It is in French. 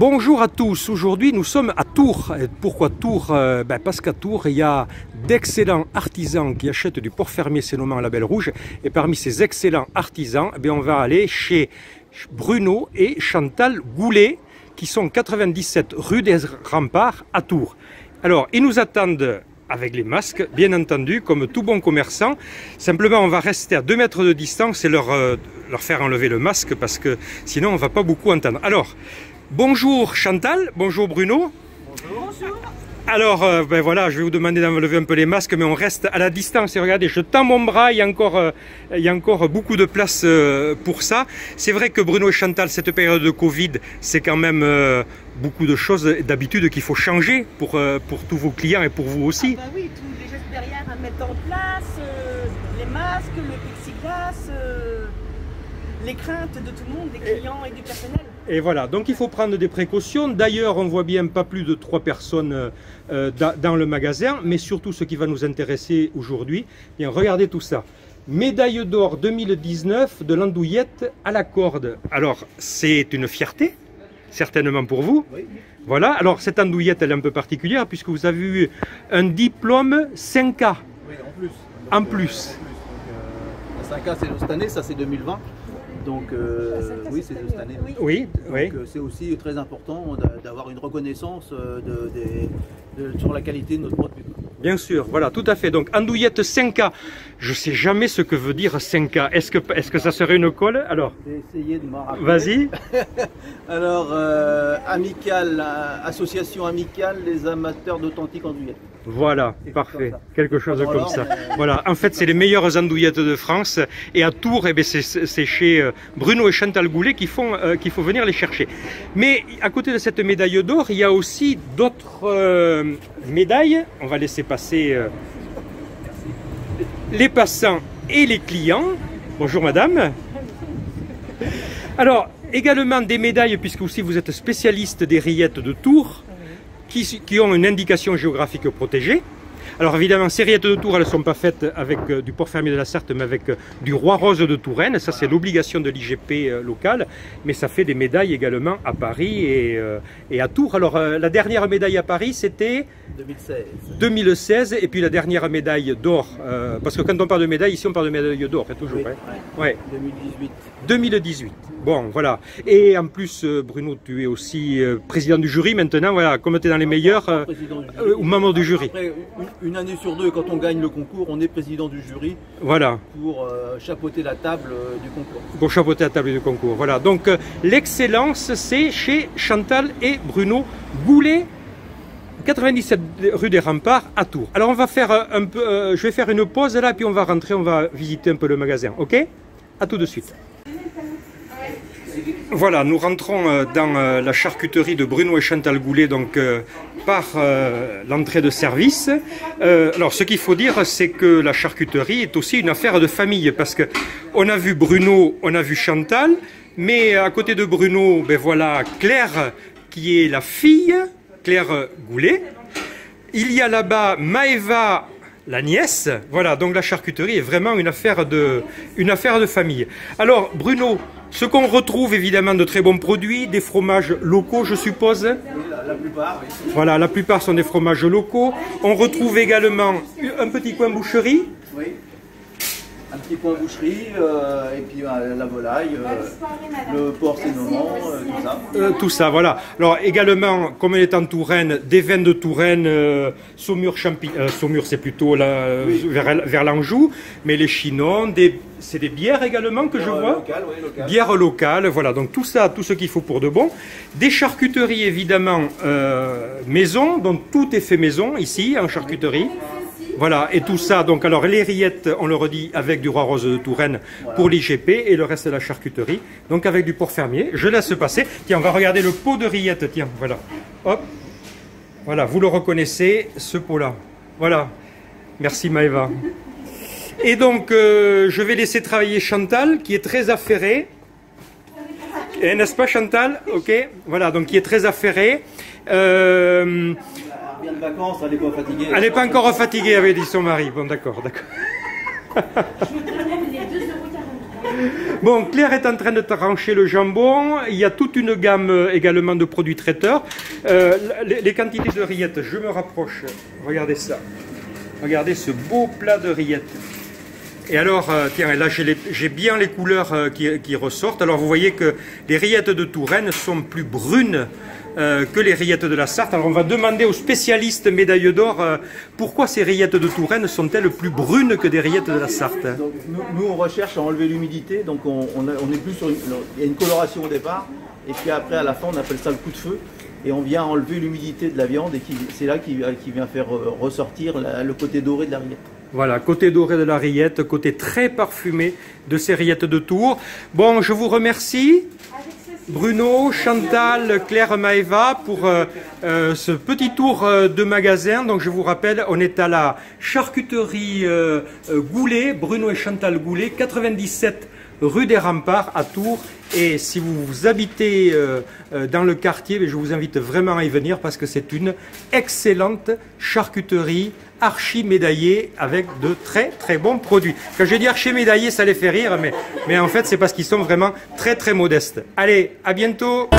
Bonjour à tous, aujourd'hui nous sommes à Tours. Et pourquoi Tours? Parce qu'à Tours il y a d'excellents artisans qui achètent du porc fermier c'est nommé en label rouge. Et parmi ces excellents artisans, on va aller chez Bruno et Chantal Goulet qui sont 97 rue des Remparts à Tours. Alors ils nous attendent avec les masques, bien entendu, comme tout bon commerçant. Simplement, on va rester à 2 mètres de distance et leur faire enlever le masque parce que sinon, on ne va pas beaucoup entendre. Alors, bonjour Chantal, bonjour Bruno. Bonjour. Alors, voilà, je vais vous demander d'enlever un peu les masques, mais on reste à la distance. Et regardez, je tends mon bras, il y a encore beaucoup de place pour ça. C'est vrai que Bruno et Chantal, cette période de Covid, c'est quand même beaucoup de choses d'habitude qu'il faut changer pour tous vos clients et pour vous aussi. Ah bah oui, tous les gestes barrières à mettre en place, les masques, le plexiglas, les craintes de tout le monde, des clients et du personnel. Et voilà, donc il faut prendre des précautions. D'ailleurs, on voit bien pas plus de 3 personnes dans le magasin, mais surtout ce qui va nous intéresser aujourd'hui, bien regardez tout ça. Médaille d'or 2019 de l'andouillette à la corde. Alors, c'est une fierté, certainement pour vous. Oui. Voilà, alors cette andouillette, elle est un peu particulière puisque vous avez eu un diplôme 5A. Oui, en plus. En plus. La 5A, c'est cette année, ça c'est 2020. Donc oui, c'est de cette année. Oui, oui. C'est aussi très important d'avoir une reconnaissance sur la qualité de notre produit. Bien sûr, voilà, tout à fait. Donc andouillette 5A, je ne sais jamais ce que veut dire 5A. Est-ce que ça serait une colle? Alors, je vais essayer de m'en rappeler. Vas-y. Alors, association amicale des amateurs d'authentiques andouillettes. Voilà, parfait, quelque chose comme ça. Voilà, en fait, c'est les meilleures andouillettes de France. Et à Tours, c'est chez Bruno et Chantal Goulet qu'il faut venir les chercher. Mais à côté de cette médaille d'or, il y a aussi d'autres médailles. On va laisser passer les passants et les clients. Bonjour madame. Alors, également des médailles, puisque aussi vous êtes spécialiste des rillettes de Tours. Qui ont une indication géographique protégée. Alors évidemment, ces rillettes de Tours, elles ne sont pas faites avec du porc fermier de la Sarthe, mais avec du roi rose de Touraine. Ça, c'est l'obligation de l'IGP local. Mais ça fait des médailles également à Paris et à Tours. Alors la dernière médaille à Paris, c'était 2016. Et puis la dernière médaille d'or, parce que quand on parle de médaille, ici on parle de médaille d'or, toujours. Oui, hein. Ouais. 2018. 2018. Bon, voilà. Et en plus, Bruno, tu es aussi président du jury maintenant. Voilà, comme tu es dans les meilleurs, ou membre du jury. Après, une année sur deux, quand on gagne le concours, on est président du jury. Voilà. Pour chapeauter la table du concours. Pour chapeauter la table du concours. Voilà. Donc, l'excellence, c'est chez Chantal et Bruno Goulet, 97 rue des Remparts à Tours. Alors, on va faire un peu. Je vais faire une pause là, puis on va rentrer, on va visiter un peu le magasin. Ok? À tout de suite. Voilà, nous rentrons dans la charcuterie de Bruno et Chantal Goulet, donc par l'entrée de service. Alors, ce qu'il faut dire, c'est que la charcuterie est aussi une affaire de famille, parce que on a vu Bruno, on a vu Chantal, mais à côté de Bruno, voilà Claire, qui est la fille, Claire Goulet. Il y a là-bas Maëva, la nièce. Voilà, donc la charcuterie est vraiment une affaire de famille. Alors, Bruno, ce qu'on retrouve évidemment de très bons produits, des fromages locaux, je suppose. La plupart, oui. Voilà, la plupart sont des fromages locaux. On retrouve également un petit coin boucherie. Oui. Un petit coin boucherie, et puis la volaille, le porc sénomment, tout ça. Tout ça, voilà. Alors également, comme elle est en Touraine, des vins de Touraine, Saumur, Saumur c'est plutôt oui, vers l'Anjou, mais les chinons, c'est des bières également que je vois. Locales, oui, locales. Bières locales, voilà, donc tout ça, tout ce qu'il faut pour de bon. Des charcuteries évidemment maison, donc tout est fait maison ici en charcuterie. Voilà, et tout ça, donc alors les rillettes, on le redit, avec du roi rose de Touraine pour l'IGP et le reste de la charcuterie, donc avec du porc fermier. Je laisse passer. Tiens, on va regarder le pot de rillettes, tiens, voilà. Hop, voilà, vous le reconnaissez, ce pot-là. Voilà, merci Maëva. Et donc, je vais laisser travailler Chantal, qui est très affairée. N'est-ce pas Chantal? Ok, voilà, donc qui est très affairée. Bien de vacances, elle n'est pas fatiguée. Elle n'est pas encore fatiguée, avait dit son mari. Bon, d'accord, d'accord. Je voudrais même les 2,43 €. Bon, Claire est en train de trancher le jambon. Il y a toute une gamme également de produits traiteurs. Les quantités de rillettes, je me rapproche. Regardez ça. Regardez ce beau plat de rillettes. Et alors, tiens, là j'ai bien les couleurs qui ressortent. Alors vous voyez que les rillettes de Touraine sont plus brunes que les rillettes de la Sarthe. Alors on va demander aux spécialistes médaille d'or pourquoi ces rillettes de Touraine sont-elles plus brunes que des rillettes de la Sarthe. Donc, nous on recherche à enlever l'humidité, donc on est plus sur il y a une coloration au départ, et puis après à la fin on appelle ça le coup de feu, et on vient enlever l'humidité de la viande, et c'est là qui vient faire ressortir le côté doré de la rillette. Voilà, côté doré de la rillette, côté très parfumé de ces rillettes de Tours. Bon, je vous remercie. Bruno, Chantal, Claire, Maëva pour ce petit tour de magasin. Donc je vous rappelle, on est à la charcuterie Goulet, Bruno et Chantal Goulet, 97 rue des Remparts à Tours. Et si vous habitez dans le quartier, je vous invite vraiment à y venir parce que c'est une excellente charcuterie archi médaillée avec de très très bons produits. Quand je dis archi médaillés, ça les fait rire, mais en fait c'est parce qu'ils sont vraiment très très modestes. Allez, à bientôt!